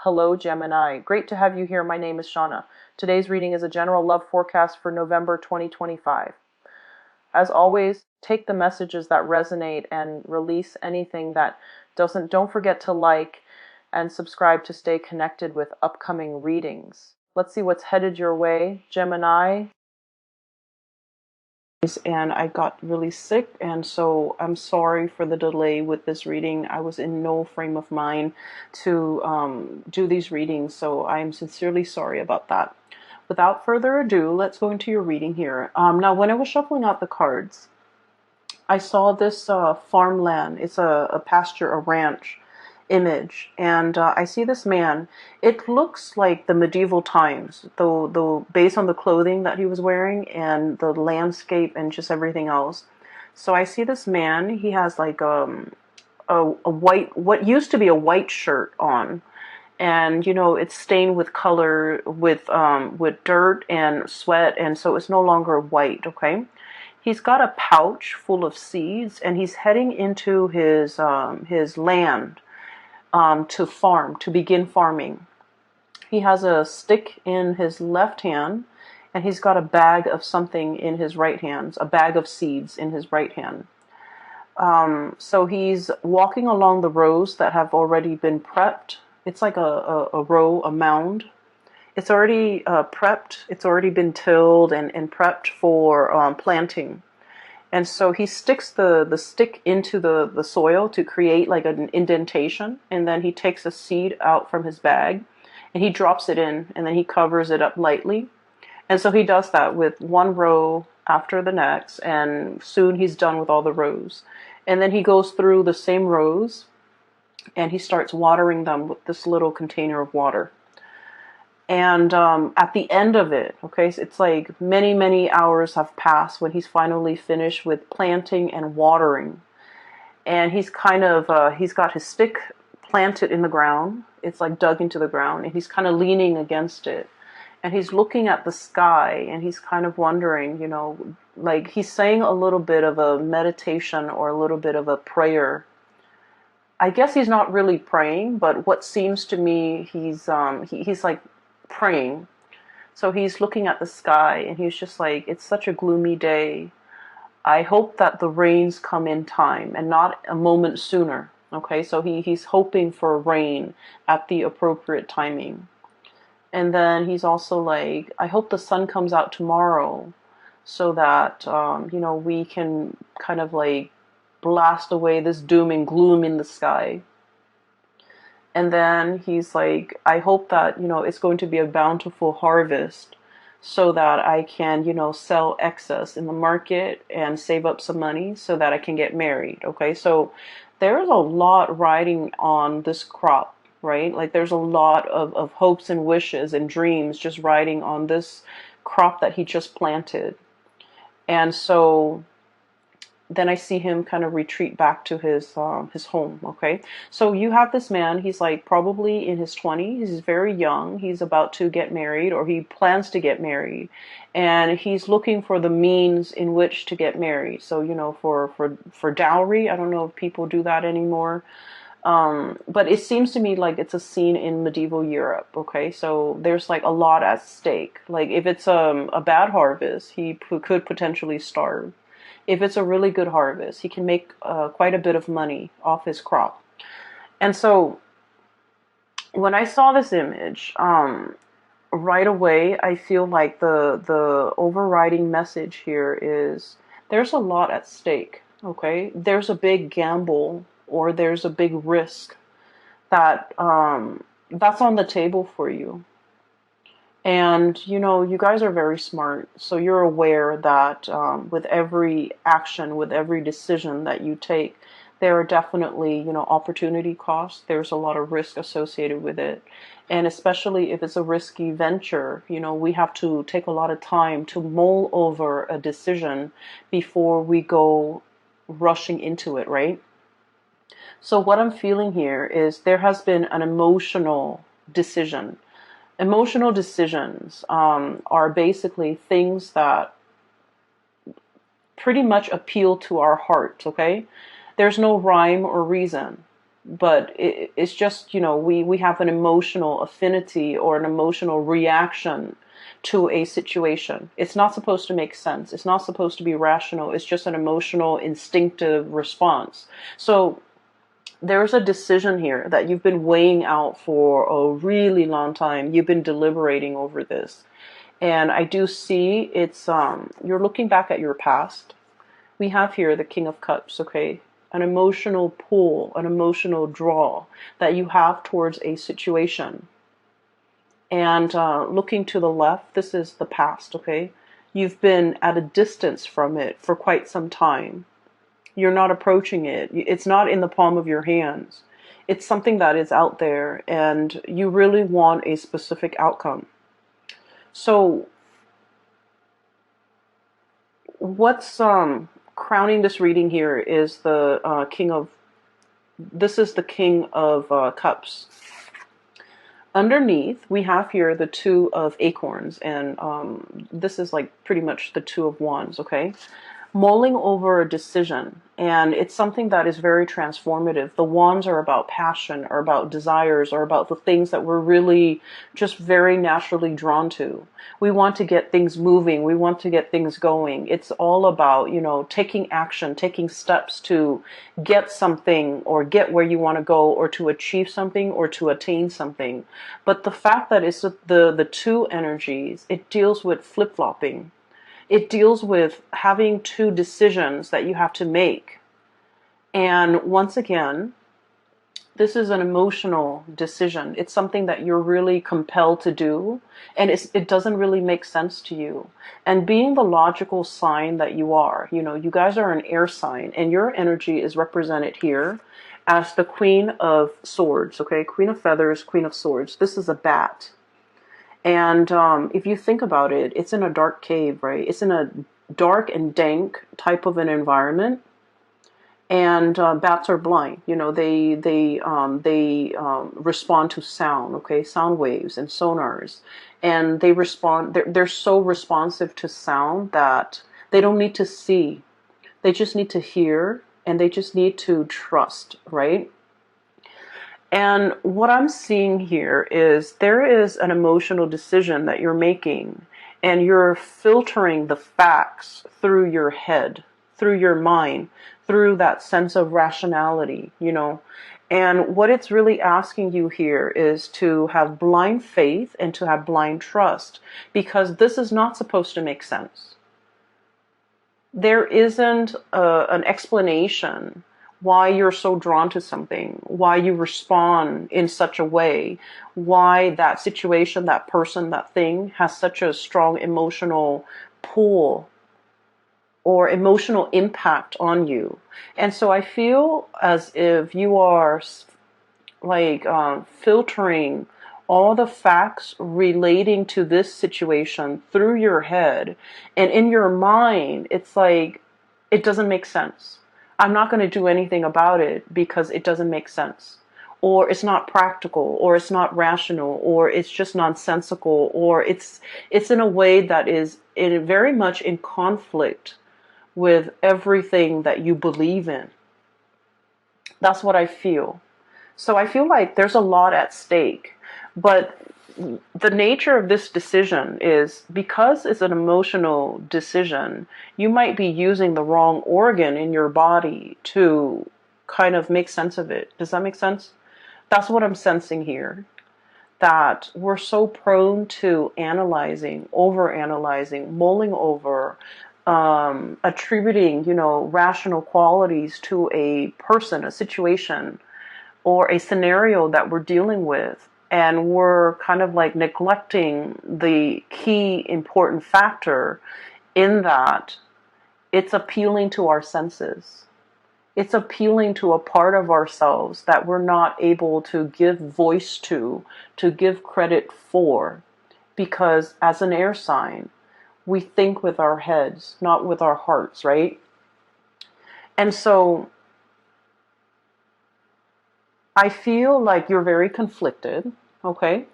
Hello, Gemini. Great to have you here. My name is Shauna. Today's reading is a general love forecast for November 2025. As always, take the messages that resonate and release anything that doesn't. Don't forget to like and subscribe to stay connected with upcoming readings. Let's see what's headed your way, Gemini. And I got really sick, and so I'm sorry for the delay with this reading. I was in no frame of mind to do these readings, so I am sincerely sorry about that. Without further ado, let's go into your reading here. Now, when I was shuffling out the cards, I saw this farmland. It's a pasture, a ranch image, and I see this man. It looks like the medieval times, though based on the clothing that he was wearing and the landscape and just everything else. So I see this man. He has like a white, what used to be a white shirt on, and it's stained with color, with dirt and sweat, and so it's no longer white. Okay. He's got a pouch full of seeds, and he's heading into his land to begin farming. He has a stick in his left hand, and he's got a bag of something in his right hand, a bag of seeds in his right hand. So he's walking along the rows that have already been prepped. It's like a row, a mound. It's already prepped. It's already been tilled and prepped for planting. And so he sticks the stick into the soil to create like an indentation, and then he takes a seed out from his bag and he drops it in, and then he covers it up lightly. And so he does that with one row after the next, and soon he's done with all the rows. And then he goes through the same rows and he starts watering them with this little container of water. And at the end of it, okay, so it's like many, many hours have passed when he's finally finished with planting and watering. And he's he's got his stick planted in the ground. It's like dug into the ground, and he's kind of leaning against it. And he's looking at the sky, and he's kind of wondering, like he's saying a little bit of a meditation or a little bit of a prayer. I guess he's not really praying, but what seems to me, he's like praying. So he's looking at the sky, and he's just like, it's such a gloomy day. I hope that the rains come in time and not a moment sooner. Okay, so he's hoping for rain at the appropriate timing. And then he's also like, I hope the sun comes out tomorrow so that we can kind of like blast away this doom and gloom in the sky. And then he's like, I hope that, it's going to be a bountiful harvest so that I can, sell excess in the market and save up some money so that I can get married. Okay, so there's a lot riding on this crop, right? Like there's a lot of hopes and wishes and dreams just riding on this crop that he just planted. And so then I see him kind of retreat back to his home. Okay, so you have this man. He's like probably in his 20s. He's very young. He's about to get married, or he plans to get married, and he's looking for the means in which to get married. So for dowry. I don't know if people do that anymore. But it seems to me like it's a scene in medieval Europe. Okay, so there's like a lot at stake. Like if it's a bad harvest, he could potentially starve. If it's a really good harvest, he can make quite a bit of money off his crop. And so when I saw this image, right away, I feel like the overriding message here is there's a lot at stake. Okay, there's a big gamble, or there's a big risk that that's on the table for you. And, you guys are very smart. So you're aware that with every action, with every decision that you take, there are definitely, opportunity costs. There's a lot of risk associated with it. And especially if it's a risky venture, we have to take a lot of time to mull over a decision before we go rushing into it, right? So what I'm feeling here is there has been an emotional decision. Emotional decisions are basically things that pretty much appeal to our heart, okay? There's no rhyme or reason. but it's just, we have an emotional affinity or an emotional reaction to a situation. It's not supposed to make sense. It's not supposed to be rational. It's just an emotional, instinctive response. So there's a decision here that you've been weighing out for a really long time. You've been deliberating over this. And I do see you're looking back at your past. We have here the King of Cups, okay? An emotional pull, an emotional draw that you have towards a situation. And looking to the left, this is the past, okay? You've been at a distance from it for quite some time. You're not approaching it. It's not in the palm of your hands. It's something that is out there, and you really want a specific outcome. So what's crowning this reading here is the this is the King of Cups. Underneath, we have here the Two of Acorns, and this is like pretty much the Two of Wands, okay? Mulling over a decision, and it's something that is very transformative. The wands are about passion, or about desires, or about the things that we're really just very naturally drawn to. We want to get things moving. We want to get things going. It's all about, taking action, taking steps to get something or get where you want to go, or to achieve something, or to attain something. But the fact that it's the two energies, it deals with flip-flopping. It deals with having two decisions that you have to make. And once again, this is an emotional decision. It's something that you're really compelled to do, and it doesn't really make sense to you. And being the logical sign that you are, you guys are an air sign, and your energy is represented here as the Queen of Swords, okay? Queen of Feathers, Queen of Swords. This is a bat. And if you think about it, it's in a dark cave, right? It's in a dark and dank type of an environment. And bats are blind. They respond to sound, okay, sound waves and sonars, and they respond. They're so responsive to sound that they don't need to see. They just need to hear, and they just need to trust, right? And what I'm seeing here is there is an emotional decision that you're making, and you're filtering the facts through your head, through your mind, through that sense of rationality, And what it's really asking you here is to have blind faith and to have blind trust, because this is not supposed to make sense. There isn't an explanation why you're so drawn to something, why you respond in such a way, why that situation, that person, that thing has such a strong emotional pull or emotional impact on you. And so I feel as if you are like filtering all the facts relating to this situation through your head, and in your mind, it's like, it doesn't make sense. I'm not going to do anything about it because it doesn't make sense, or it's not practical, or it's not rational, or it's just nonsensical, or it's in a way that is very much in conflict with everything that you believe in. That's what I feel. So I feel like there's a lot at stake, but the nature of this decision is, because it's an emotional decision, you might be using the wrong organ in your body to kind of make sense of it. Does that make sense? That's what I'm sensing here. That we're so prone to analyzing, overanalyzing, mulling over, attributing, rational qualities to a person, a situation, or a scenario that we're dealing with. And we're kind of like neglecting the key important factor in that it's appealing to our senses. It's appealing to a part of ourselves that we're not able to give voice to give credit for. Because as an air sign, we think with our heads, not with our hearts, right? And so I feel like you're very conflicted, okay?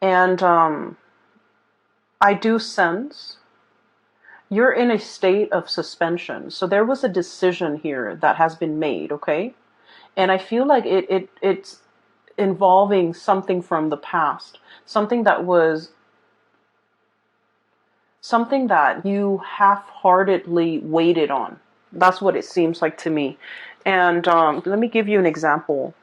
And I do sense you're in a state of suspension. So there was a decision here that has been made, okay? And I feel like it's involving something from the past, something that was something that you half-heartedly waited on. That's what it seems like to me. And let me give you an example.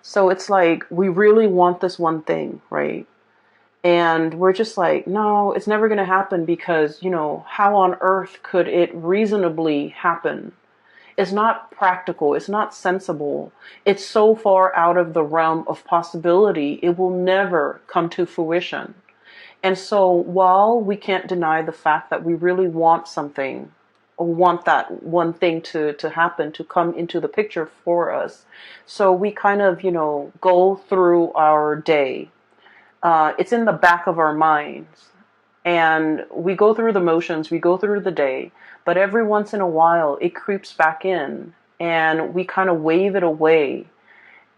So it's like we really want this one thing, right? And we're just like, no, it's never going to happen because, how on earth could it reasonably happen? It's not practical. It's not sensible. It's so far out of the realm of possibility, it will never come to fruition. And so while we can't deny the fact that we really want something, or want that one thing to happen, to come into the picture for us, so we kind of, go through our day. It's in the back of our minds. And we go through the motions, we go through the day, but every once in a while it creeps back in and we kind of wave it away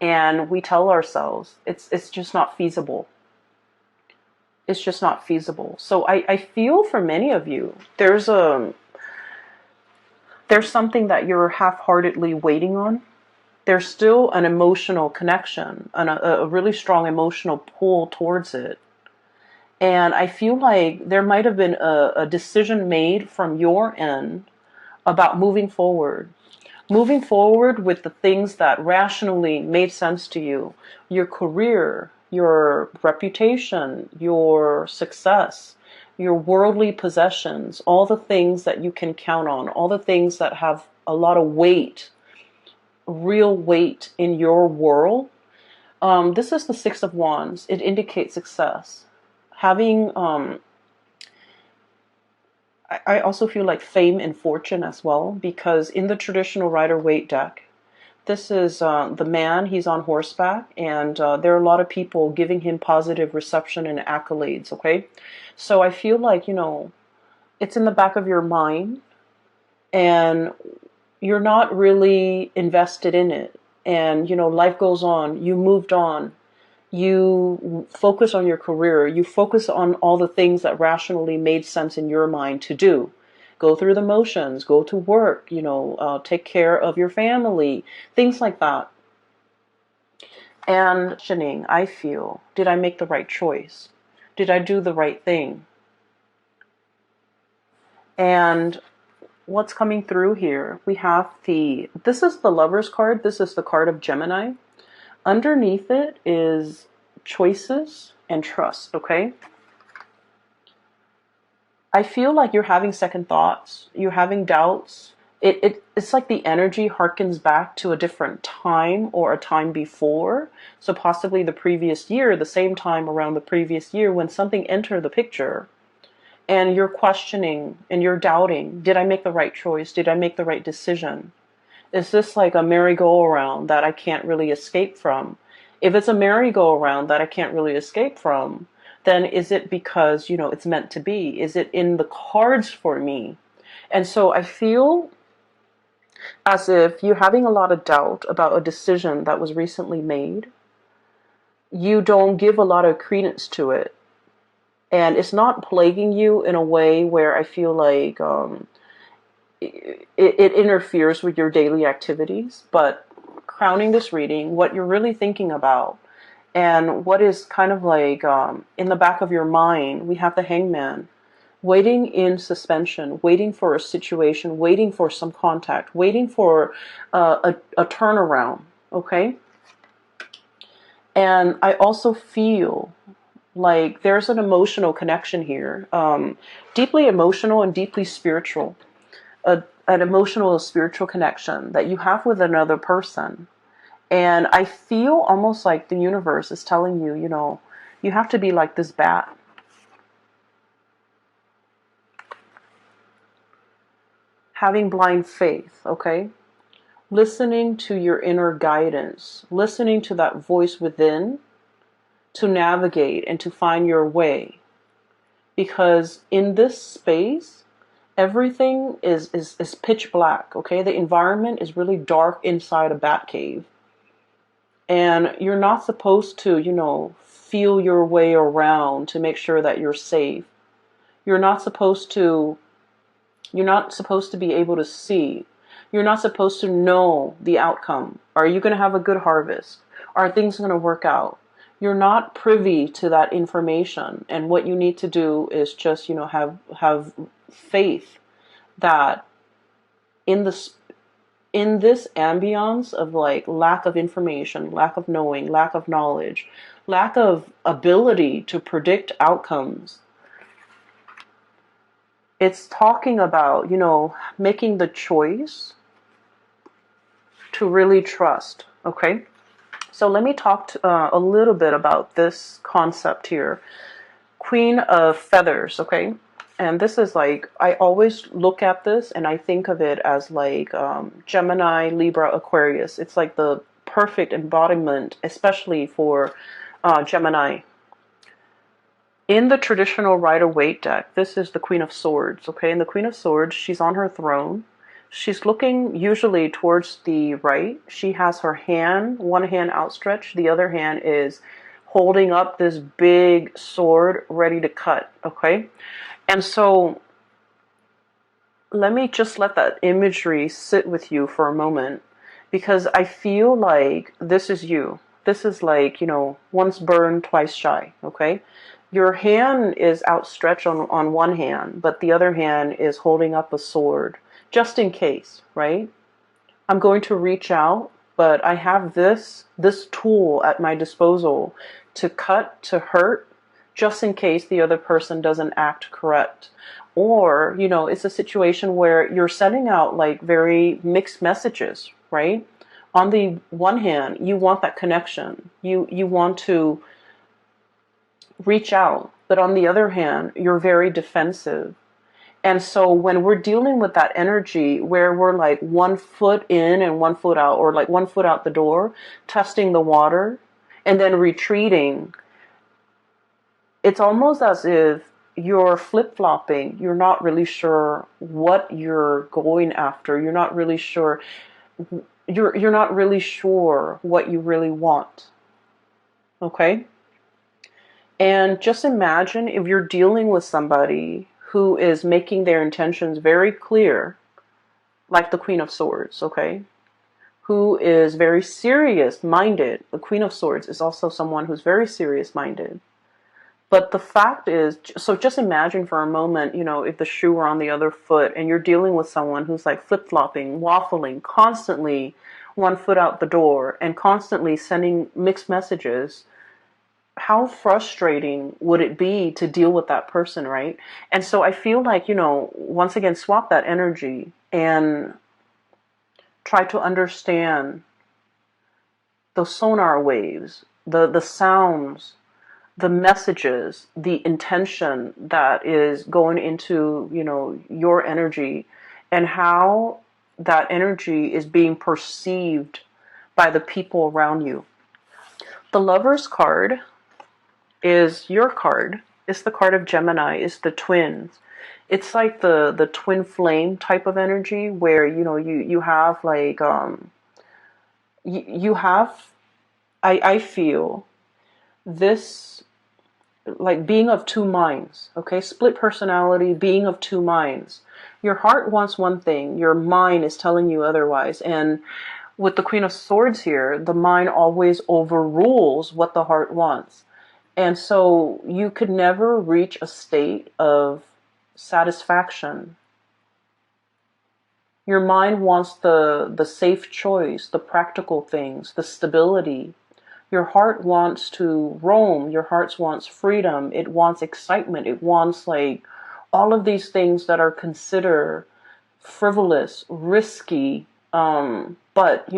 and we tell ourselves it's just not feasible. It's just not feasible. So I feel for many of you, there's something that you're half-heartedly waiting on. There's still an emotional connection and a really strong emotional pull towards it. And I feel like there might have been a decision made from your end about moving forward with the things that rationally made sense to you, your career, your reputation, your success, your worldly possessions, all the things that you can count on, all the things that have a lot of weight, real weight in your world. This is the Six of Wands. It indicates success. Having, I also feel like fame and fortune as well, because in the traditional Rider-Waite deck, this is the man, he's on horseback, and there are a lot of people giving him positive reception and accolades, okay? So I feel like, it's in the back of your mind, and you're not really invested in it. And, life goes on, you moved on. You focus on your career. You focus on all the things that rationally made sense in your mind to do. Go through the motions, go to work, take care of your family, things like that. And questioning, I feel, did I make the right choice? Did I do the right thing? And what's coming through here? We have this is the Lover's card. This is the card of Gemini. Underneath it is choices and trust, okay? I feel like you're having second thoughts. You're having doubts. It's like the energy harkens back to a different time or a time before. So possibly the previous year, the same time around the previous year when something entered the picture. And you're questioning and you're doubting, did I make the right choice? Did I make the right decision? Is this like a merry-go-round that I can't really escape from? If it's a merry-go-round that I can't really escape from, then is it because, it's meant to be? Is it in the cards for me? And so I feel as if you're having a lot of doubt about a decision that was recently made. You don't give a lot of credence to it. And it's not plaguing you in a way where I feel like it interferes with your daily activities, but crowning this reading, what you're really thinking about, and what is kind of like in the back of your mind, we have the Hangman, waiting in suspension, waiting for a situation, waiting for some contact, waiting for a turnaround, okay? And I also feel like there's an emotional connection here, deeply emotional and deeply spiritual. An emotional spiritual connection that you have with another person. And I feel almost like the universe is telling you, you have to be like this bat. Having blind faith, okay? Listening to your inner guidance, listening to that voice within to navigate and to find your way. Because in this space, everything is pitch black, okay? The environment is really dark inside a bat cave. And you're not supposed to, feel your way around to make sure that you're safe. You're not supposed to be able to see. You're not supposed to know the outcome. Are you going to have a good harvest? Are things going to work out? You're not privy to that information. And what you need to do is just, have faith that in this ambiance of like lack of information, lack of knowing, lack of knowledge, lack of ability to predict outcomes, it's talking about, making the choice to really trust. Okay. So let me talk a little bit about this concept here. Queen of Feathers. Okay. And this is like, I always look at this and I think of it as like Gemini, Libra, Aquarius. It's like the perfect embodiment, especially for Gemini. In the traditional Rider-Waite deck, this is the Queen of Swords, okay? And the Queen of Swords, she's on her throne. She's looking usually towards the right. She has her hand, one hand outstretched. The other hand is holding up this big sword ready to cut, okay? And so let me just let that imagery sit with you for a moment, because I feel like this is you. This is like, once burned, twice shy, okay? Your hand is outstretched on one hand, but the other hand is holding up a sword, just in case, right? I'm going to reach out, but I have this tool at my disposal to cut, to hurt, just in case the other person doesn't act correct. Or, it's a situation where you're sending out like very mixed messages, right? On the one hand, you want that connection. You want to reach out. But on the other hand, you're very defensive. And so when we're dealing with that energy where we're like 1 foot in and 1 foot out, or like 1 foot out the door, testing the water, and then retreating, it's almost as if you're flip-flopping. You're not really sure what you're going after. You're not really sure. You're not really sure what you really want. Okay? And just imagine if you're dealing with somebody who is making their intentions very clear, like the Queen of Swords, okay? Who is very serious-minded. The Queen of Swords is also someone who's very serious-minded. But the fact is, so just imagine for a moment, if the shoe were on the other foot and you're dealing with someone who's like flip-flopping, waffling, constantly 1 foot out the door and constantly sending mixed messages. How frustrating would it be to deal with that person, right? And so I feel like, once again, swap that energy and try to understand the sonar waves, the sounds, the messages, the intention that is going into, your energy, and how that energy is being perceived by the people around you. The Lover's card is your card. It's the card of Gemini. It's the twins. It's like the twin flame type of energy where, you have like, you have, I feel this like being of two minds, okay? Split personality, being of two minds. Your heart wants one thing, your mind is telling you otherwise. And with the Queen of Swords here, the mind always overrules what the heart wants. And so you could never reach a state of satisfaction. Your mind wants the safe choice, the practical things, the stability. Your heart wants to roam. Your heart wants freedom. It wants excitement. It wants like all of these things that are considered frivolous, risky, but,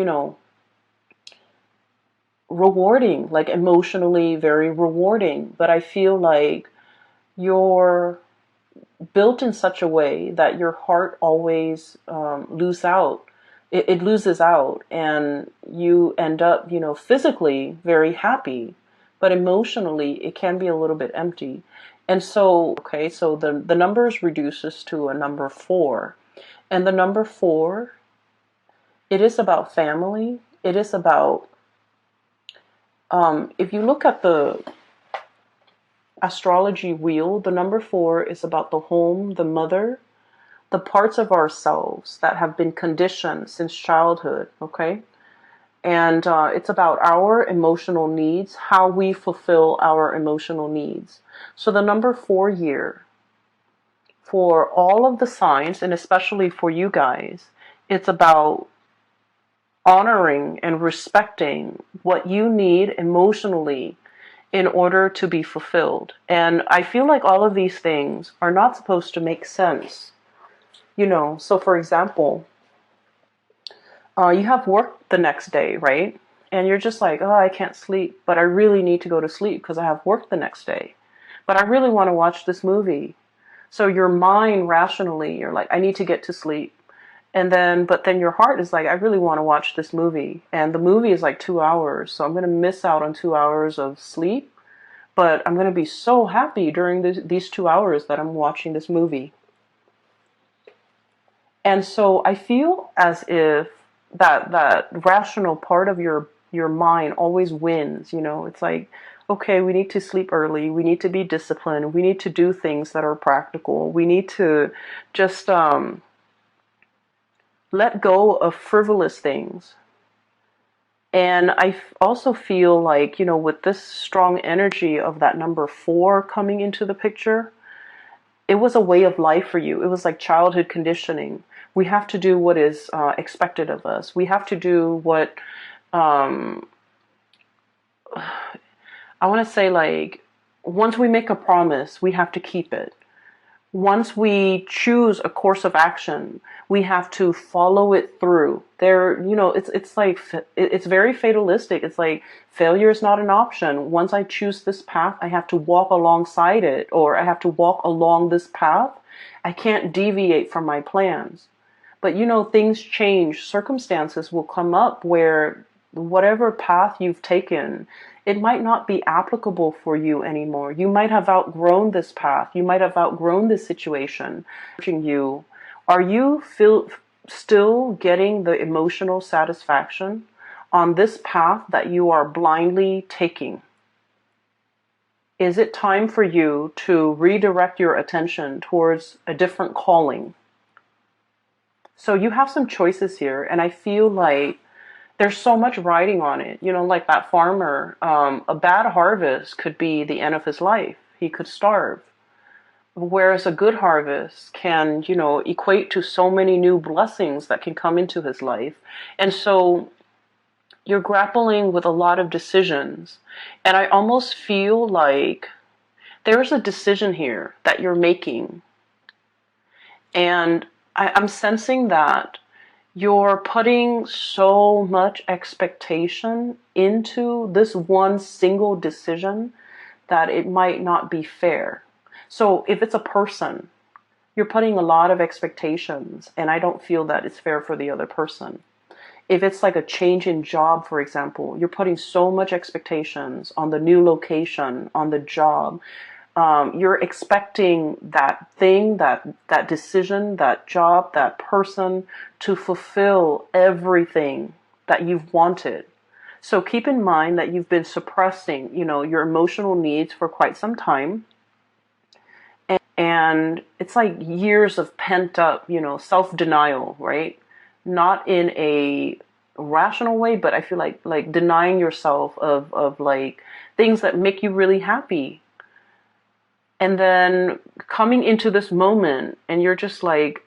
rewarding, like emotionally very rewarding. But I feel like you're built in such a way that your heart always loses out. It loses out, and you end up, physically very happy, but emotionally it can be a little bit empty. And so, okay, so the numbers reduces to a number 4. And the number 4, it is about family. It is about, if you look at the astrology wheel, the number 4 is about the home, the mother, the parts of ourselves that have been conditioned since childhood, okay? And it's about our emotional needs, how we fulfill our emotional needs. So the number 4 year, for all of the signs, and especially for you guys, it's about honoring and respecting what you need emotionally in order to be fulfilled. And I feel like all of these things are not supposed to make sense. So for example, you have work the next day, right? And you're just like, oh, I can't sleep, but I really need to go to sleep because I have work the next day. But I really want to watch this movie. So your mind rationally, you're like, I need to get to sleep. But then your heart is like, I really want to watch this movie. And the movie is like 2 hours. So I'm going to miss out on 2 hours of sleep. But I'm going to be so happy during these 2 hours that I'm watching this movie. And so I feel as if that rational part of your mind always wins. It's like, okay, we need to sleep early, we need to be disciplined, we need to do things that are practical, we need to just let go of frivolous things. And I also feel like, with this strong energy of that number 4 coming into the picture, it was a way of life for you. It was like childhood conditioning. We have to do what is expected of us. We have to do what, I want to say, like, once we make a promise, we have to keep it. Once we choose a course of action, we have to follow it through. It's very fatalistic. It's like failure is not an option. Once I choose this path, I have to walk alongside it, or I have to walk along this path. I can't deviate from my plans. But things change. Circumstances will come up where whatever path you've taken, it might not be applicable for you anymore. You might have outgrown this path. You might have outgrown this situation. Are you still getting the emotional satisfaction on this path that you are blindly taking? Is it time for you to redirect your attention towards a different calling? So you have some choices here, and I feel like there's so much riding on it. Like that farmer, a bad harvest could be the end of his life. He could starve. Whereas a good harvest can, equate to so many new blessings that can come into his life. And so you're grappling with a lot of decisions. And I almost feel like there's a decision here that you're making. And I'm sensing that you're putting so much expectation into this one single decision that it might not be fair. So if it's a person, you're putting a lot of expectations, and I don't feel that it's fair for the other person. If it's like a change in job, for example, you're putting so much expectations on the new location, on the job. You're expecting that thing, that decision, that job, that person to fulfill everything that you've wanted. So keep in mind that you've been suppressing, your emotional needs for quite some time. And it's like years of pent up, self-denial, right? Not in a rational way, but I feel like denying yourself of like things that make you really happy. And then coming into this moment, and you're just like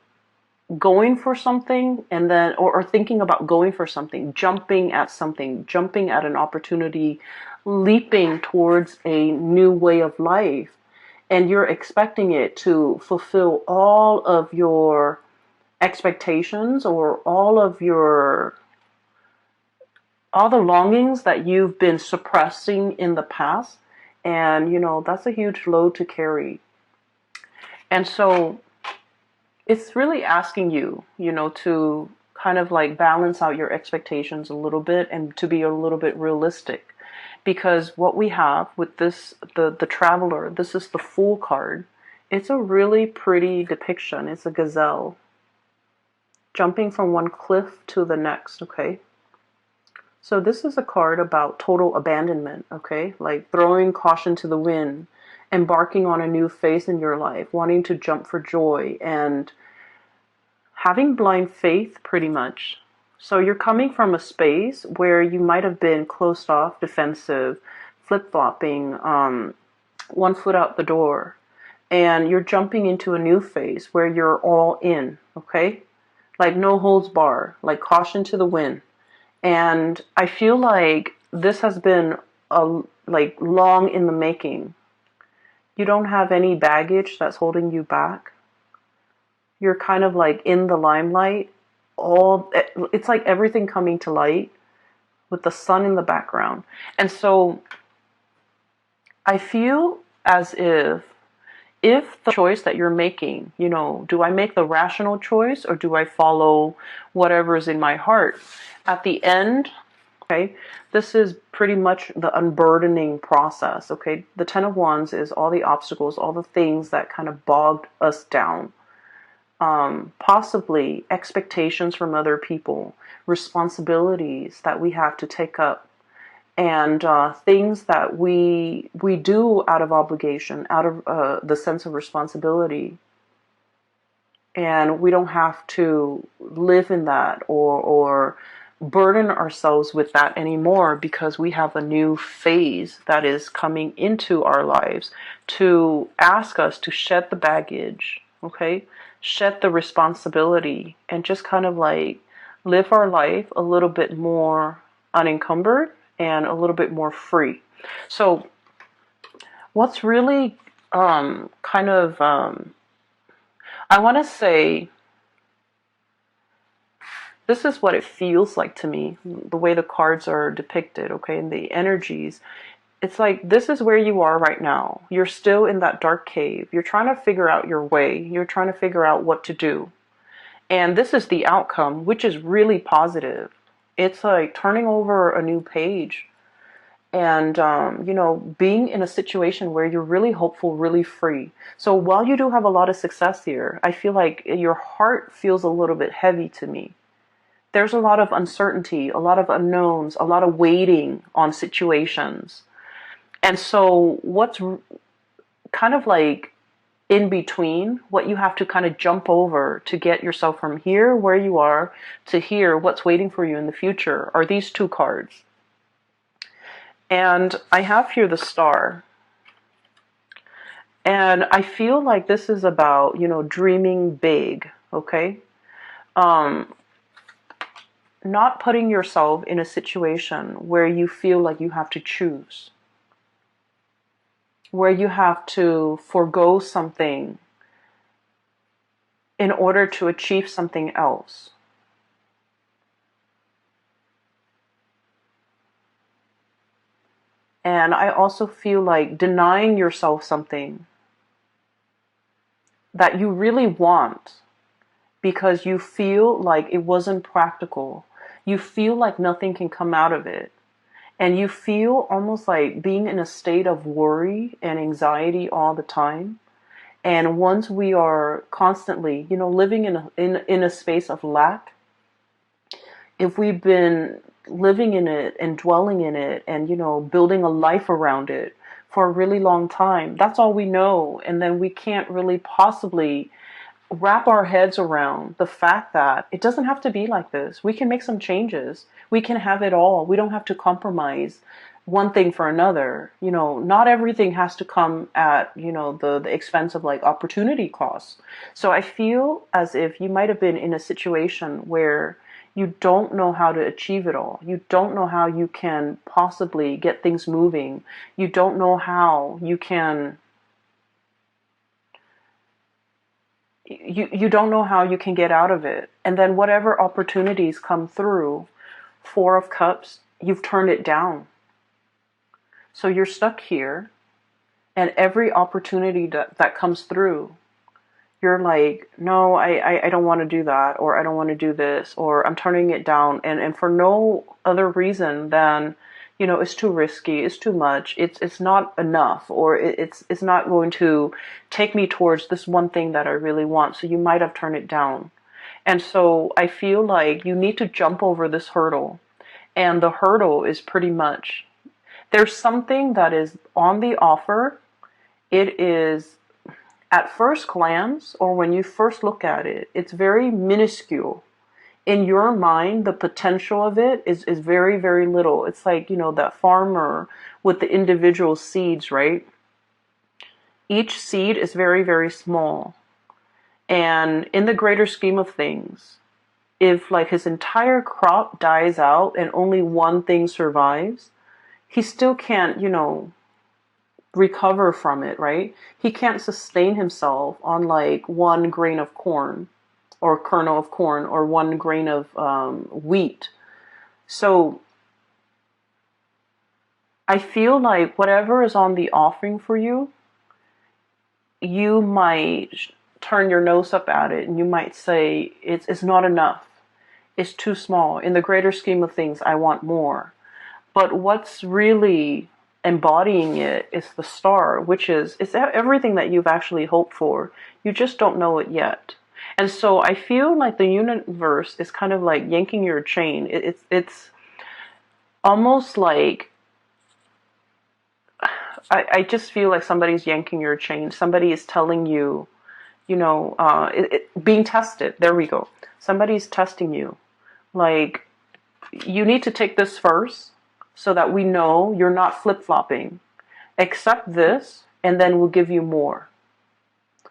going for something, and then or thinking about going for something, jumping at an opportunity, leaping towards a new way of life, and you're expecting it to fulfill all of your expectations, or all the longings that you've been suppressing in the past. And that's a huge load to carry. And so it's really asking you, to kind of like balance out your expectations a little bit, and to be a little bit realistic. Because what we have with this, the Traveler, this is the Fool card. It's a really pretty depiction. It's a gazelle jumping from one cliff to the next, okay? So this is a card about total abandonment, okay? Like throwing caution to the wind, embarking on a new phase in your life, wanting to jump for joy, and having blind faith pretty much. So you're coming from a space where you might have been closed off, defensive, flip-flopping, one foot out the door, and you're jumping into a new phase where you're all in, okay? Like no holds bar, like caution to the wind. And I feel like this has been like long in the making. You don't have any baggage that's holding you back. You're kind of like in the limelight. It's like everything coming to light with the sun in the background. And so I feel as if the choice that you're making, do I make the rational choice or do I follow whatever is in my heart? At the end, okay, this is pretty much the unburdening process, okay? The Ten of Wands is all the obstacles, all the things that kind of bogged us down. Possibly expectations from other people, responsibilities that we have to take up, and things that we do out of obligation, out of the sense of responsibility, and we don't have to live in that or burden ourselves with that anymore, because we have a new phase that is coming into our lives to ask us to shed the baggage, okay? Shed the responsibility and just kind of like live our life a little bit more unencumbered and a little bit more free. So what's really I want to say, this is what it feels like to me, the way the cards are depicted, okay, and the energies. It's like, this is where you are right now. You're still in that dark cave. You're trying to figure out your way. You're trying to figure out what to do. And this is the outcome, which is really positive. It's like turning over a new page and, being in a situation where you're really hopeful, really free. So while you do have a lot of success here, I feel like your heart feels a little bit heavy to me. There's a lot of uncertainty, a lot of unknowns, a lot of waiting on situations. And so what's kind of like in between, what you have to kind of jump over to get yourself from here where you are to here, what's waiting for you in the future, are these two cards. And I have here the Star. And I feel like this is about, dreaming big, okay? Not putting yourself in a situation where you feel like you have to choose, where you have to forego something in order to achieve something else. And I also feel like denying yourself something that you really want because you feel like it wasn't practical. You feel like nothing can come out of it. And you feel almost like being in a state of worry and anxiety all the time. And once we are constantly, living in a space of lack, if we've been living in it and dwelling in it and, building a life around it for a really long time, that's all we know. And then we can't really possibly wrap our heads around the fact that it doesn't have to be like this. We can make some changes. We can have it all. We don't have to compromise one thing for another. Not everything has to come at, the expense of like opportunity costs. So I feel as if you might have been in a situation where you don't know how to achieve it all. You don't know how you can possibly get things moving. You don't know how you can you don't know how you can get out of it. And then whatever opportunities come through, Four of Cups, you've turned it down. So you're stuck here, and every opportunity that comes through, you're like, no, I don't want to do that, or I don't want to do this, or I'm turning it down, and for no other reason than, it's too risky, it's too much, it's not enough, or it's not going to take me towards this one thing that I really want. So you might have turned it down. And so I feel like you need to jump over this hurdle. And the hurdle is pretty much, there's something that is on the offer. It is At first glance, or when you first look at it, it's very minuscule. In your mind, the potential of it is very, very little. It's like, that farmer with the individual seeds, right? Each seed is very, very small. And in the greater scheme of things, if like his entire crop dies out and only one thing survives, he still can't, recover from it, right? He can't sustain himself on like one grain of corn or kernel of corn or one grain of wheat. So I feel like whatever is on the offering for you, you might turn your nose up at it and you might say, it's not enough. It's too small. In the greater scheme of things, I want more. But what's really embodying it is the star, which is it's everything that you've actually hoped for. You just don't know it yet. And so I feel like the universe is kind of like yanking your chain. It's almost like I just feel like somebody's yanking your chain. Somebody is telling you, being tested. There we go. Somebody's testing you. Like, you need to take this first so that we know you're not flip-flopping. Accept this, and then we'll give you more.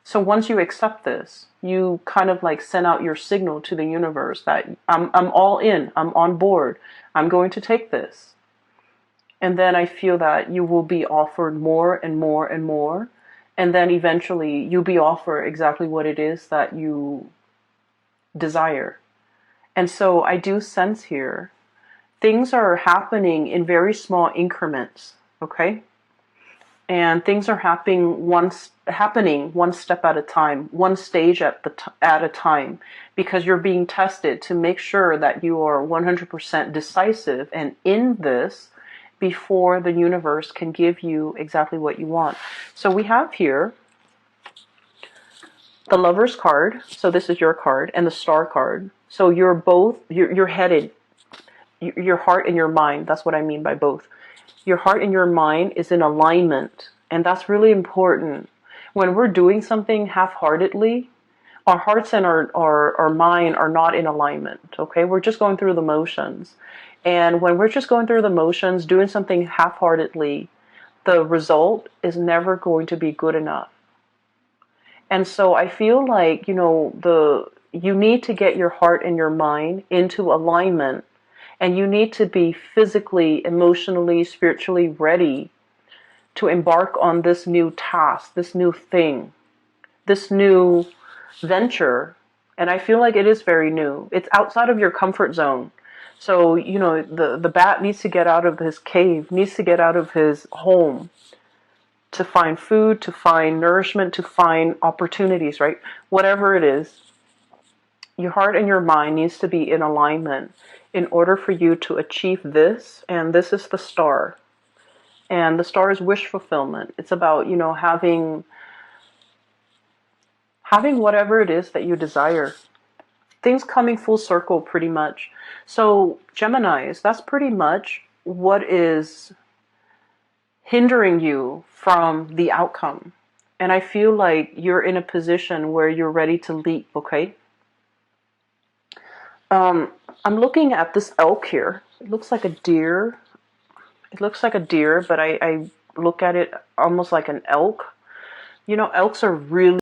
So once you accept this, you kind of like send out your signal to the universe that I'm all in, I'm on board, I'm going to take this. And then I feel that you will be offered more and more and more. And then eventually you'll be offered exactly what it is that you desire. And so I do sense here, things are happening in very small increments, okay? And things are happening one step at a time, one stage at a time, because you're being tested to make sure that you are 100% decisive and in this before the universe can give you exactly what you want. So we have here the Lover's card, so this is your card, and the Star card. So you're headed, your heart and your mind, that's what I mean by both. Your heart and your mind is in alignment, and that's really important. When we're doing something half-heartedly, our hearts and our mind are not in alignment, okay? We're just going through the motions. And when we're just going through the motions, doing something half-heartedly, the result is never going to be good enough. And so I feel like, you need to get your heart and your mind into alignment, and you need to be physically, emotionally, spiritually ready to embark on this new task, this new thing, this new venture. And I feel like it is very new. It's outside of your comfort zone. So, the bat needs to get out of his cave, needs to get out of his home to find food, to find nourishment, to find opportunities, right? Whatever it is, your heart and your mind needs to be in alignment in order for you to achieve this. And this is the Star. And the Star is wish fulfillment. It's about, having whatever it is that you desire. Things coming full circle pretty much. So Geminis, that's pretty much what is hindering you from the outcome. And I feel like you're in a position where you're ready to leap, okay? I'm looking at this elk here. It looks like a deer. It looks like a deer, but I look at it almost like an elk. Elks are really